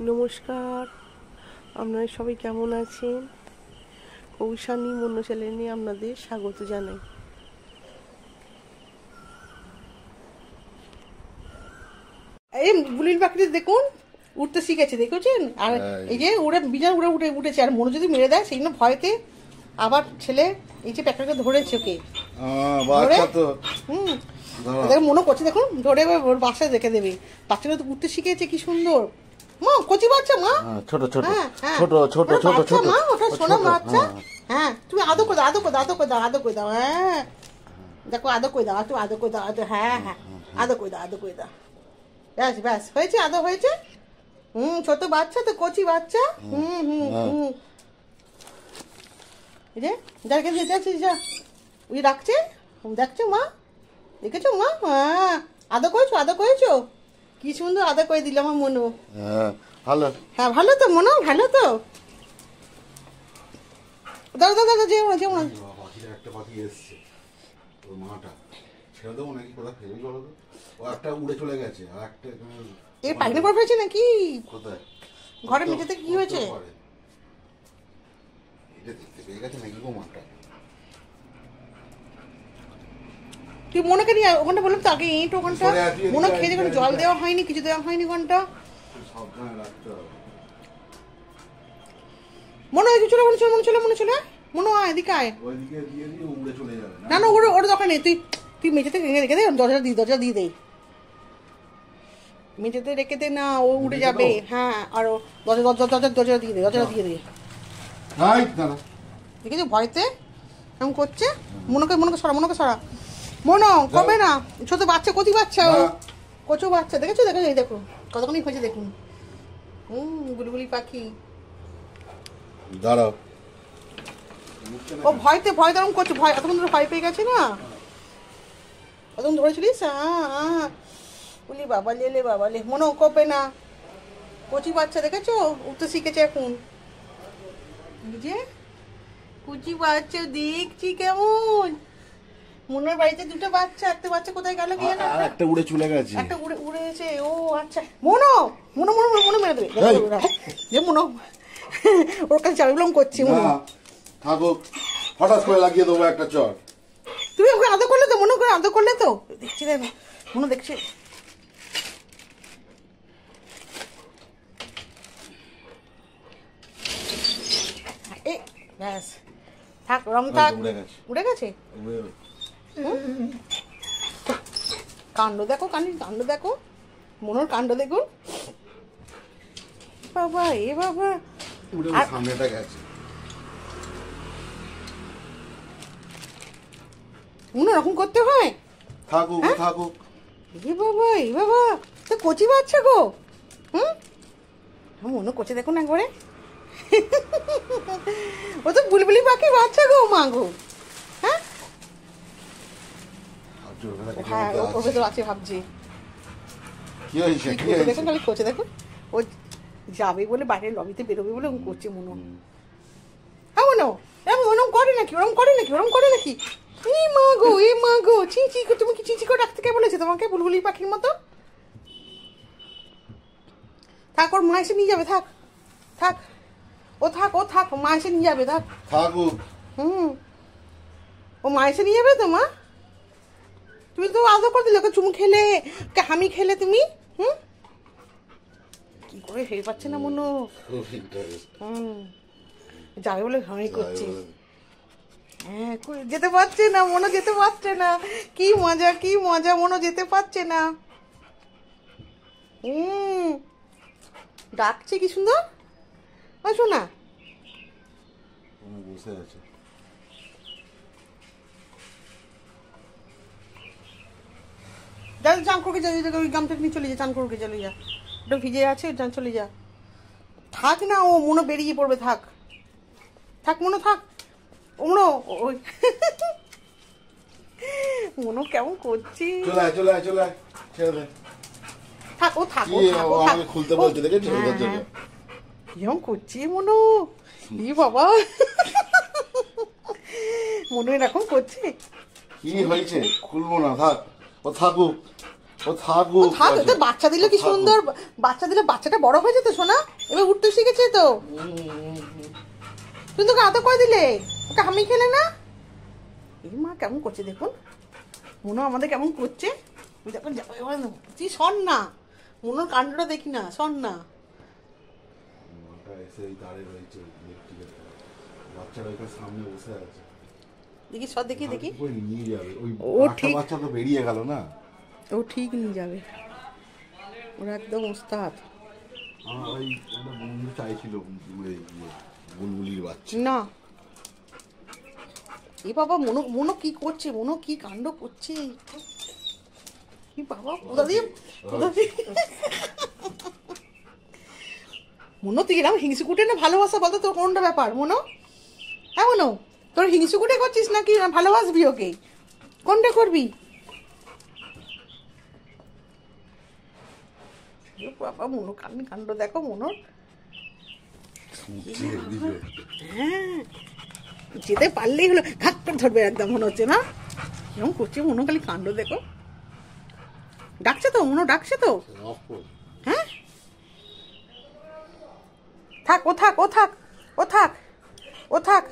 নমস্কার, আপনারা সবাই কেমন আছেন? কৌশানী মন্য চ্যানেলে আপনাদের স্বাগত জানাই। এই বুলির পাখিটা দেখুন উঠতে শিখেছে, দেখেছেন? আর এই যে উড়ে বিড়াল উড়ে উঠে উঠেছে, আর মনে যদি মেরে দেয় সেই জন্য ভয়তে আবার ছেলে এই যে প্যাকেটটা ধরেছে ওকে মনে করছে, দেখুন ধরে ওর বাসায় রেখে দেবে। বাচ্চাটা তো উঠতে শিখেছে, কি সুন্দর। মা কচি বাচ্চা, মা ছোট ছোট ছোট ছোট ছোট ছোট মা, ওটা সোনা বাচ্চা। হ্যাঁ, তুমি আদো করে দাও, আদো করে দাও, আদো করে দাও, আদো করে দাও। হ্যাঁ দেখো, আদো করে দাও, তুমি আদো করে দাও, আদো। হ্যাঁ হ্যাঁ, আদো করে দাও, আদো করে দাও। ব্যাস ব্যাস, হয়েছে, আদো হয়েছে। ছোট বাচ্চা তো, কচি বাচ্চা। এই যে যাকে দিয়ে যাচ্ছে, যা ওই রাখছে, দেখছো মা, দেখেছো মা? হ্যাঁ, আদো করেছো, আদো করেছো, কি সুন্দর আদা করে দিল আমার মনো। ভালো, হ্যাঁ ভালো তো মনো, ভালো তো। দাদা দাদা দাদা, যেও না যেও না। একটা পাখি এসছে, ওর মাটা ছেড়ে দেবো নাকি কোথায় ফেলবি বলো তো? ও একটা উড়ে চলে গেছে, আর একটা এই পাখি করে ফেলেছে নাকি? কোথায়? ঘরের মেঝেতে কি হয়েছে? এটা দেখতে পেয়ে গেছে নাকি গো মাটা? তুই মনেকে নিয়ে ওখানটা বললাম তো আগে, ইট ওখানটা মনে খেয়ে যখন জল দেওয়া হয়নি, কিছু দেওয়া হয়নি ওখানটা। সাবধানে রাখতে হবে। মনে হয় চলে, মনে চলে, মনে চলে, মনে চলে, মনে হয় এদিকে আয়। ওইদিকে দিয়ে দিয়ে উড়ে চলে যাবে না না, ওর দরকার নেই, তুই মেঝেতে রেখে দে, দরজা দিয়ে দে, মেঝেতে রেখে দে না, ও উড়ে যাবে। হ্যাঁ, আর দরজা দিয়ে দে, দরজা দিয়ে দে। দেখেছো ভয়তে এমন করছে। মনকে সরা, মনকে সরা, মনো কবে না। ছোট বাচ্চা, কচি বাচ্চা, ও কচু বাচ্চা, দেখেছো দেখেছো, এই দেখো কতক্ষণই হয়েছে দেখুন। বুলবুলি পাখি দাঁড়াও, ও ভয়তে এরকম করছে, ভয় এতক্ষণ ধরে ভয় পেয়ে গেছে না, এতক্ষণ ধরেছিলিস। বলি বাবা লে বাবা লে, মনে কবে না, কচি বাচ্চা দেখেছো উঠতে শিখেছে এখন। বুঝে কচি বাচ্চা দেখছি কেমন। মনের বাড়িতে দুটো বাচ্চা, একটা বাচ্চা কোথায় গেল কি জানো? একটা উড়ে চলে গেছে, একটা উড়েছে। ও আচ্ছা, মনো মনো মনো মনো মেরে দেবে যে মনো, ওর কাছে চাবিলম করছি। মনো থাকুক, হঠাৎ করে লাগিয়ে দেবো একটা চর। তুমি ওকে আদর করলে তো, মনে করে আদর করলে তো, দেখছি দেখ মনে দেখছি। এই ব্যাস, থাক রং থাক। উড়ে গেছে। কাণ্ড দেখো, কাণ্ড দেখো, মনোর কাণ্ড দেখুন। বাবা এ বাবা, সামনেটা গেছে। মনে রকম করতে হয়। থাকুক থাকুক। এ বাবা তো কচি বাচ্চা গো। মনে করছে দেখুন একবারে, ও তো বুলবুলি পাখি বাচ্চা গো, মা গো। হ্যাঁ হ্যাঁ, ওর ভেতর আছে ভাবছি। কি হয়েছে দেখুন, খালি করছে দেখুন, ও যাবে বলে বাইরের লবিতে বেরোবে বলে ওরকম করছে মনো। হ্যাঁ মনো, ওরকম করে নাকি, ওরকম করে নাকি? এই মা গো, চিচি, তুমি কি চিচি করে রাখতে কে বলেছে তোমাকে বুলবুলি পাখির মতো? থাক, ওর মা এসে নিয়ে যাবে, থাক থাক, ও থাক, মা এসে নিয়ে যাবে, থাক। ও মা এসে নিয়ে যাবে তো। মা তুমি তো আদর করে দিলে, ওকে চুমু খেলে, ওকে হামি খেলে তুমি। কি করে হেরে পাচ্ছে না মনো। যাবে বলে হামি করছে। হ্যাঁ, যেতে পারছে না মনো, যেতে পারছে না। কি মজা, মনো যেতে পারছে না। ডাকছে কি সুন্দর, শোনা বসে আছে। চান করকে যা, ওই গামটা নিয়ে চলে যা, চান করকে চলে যা, ওটা ভিজে আছে, চলে যা। থাক না, ও মনো বেরিয়ে পড়বে, থাক মনো, থাক ও মনো। ওই মনো কেমন করছি। থাক, ও থাক, খুলতে বলছে, দেখেছি কেমন করছি মনো। ই বাবা, মনো এরকম করছে। কি হয়েছে? খুলবো না, থাক, ও থাকুক। ও থাকো ও থাক, তো বাচ্চা দিলে কি সুন্দর, বাচ্চা দিলে বাচ্চাটা বড় হয়ে যেত সোনা, এবার উঠতে শিখেছে তো। তুমি তোকে আদর করে দিলে, ওকে হামি খেলে না। এই মা কেমন করছে দেখুন, মনো আমাদের কেমন করছে। দেখুন তুই শোন না, মনোর কাণ্ডটা দেখি না, শোন না। দেখি সব দেখি দেখি, ও ঠিক, বাচ্চা তো বেরিয়ে গেল না, ও ঠিক নিয়ে যাবে, ওরা একদম ওস্তাদ। আমার ওই বন্ধু চাইছিল বুলবুলির বাচ্চা না এ বাবা, মনো মনো কি করছে, মনো কি কাণ্ড করছে, কি বাবা, কোথা দিয়ে মনো তুই এরকম হিংসুকুটে না ভালোবাসা বলতো, তোর কোনটা ব্যাপার মনো? হ্যাঁ মনো, তোর হিংসুকুটে করছিস নাকি ভালোবাসবি ওকে, কোনটা করবি? বাবা মনো কাণ্ড দেখো মনোর। হ্যাঁ যেতে পারলেই হলো, ঘাট করে ধরবে একদম মনে হচ্ছে না, এরকম করছে মনো, খালি কাণ্ড দেখো। ডাকছে তো মনো, ডাকছে তো। হ্যাঁ থাক, ও থাক, ও থাক, ও থাক, ও থাক।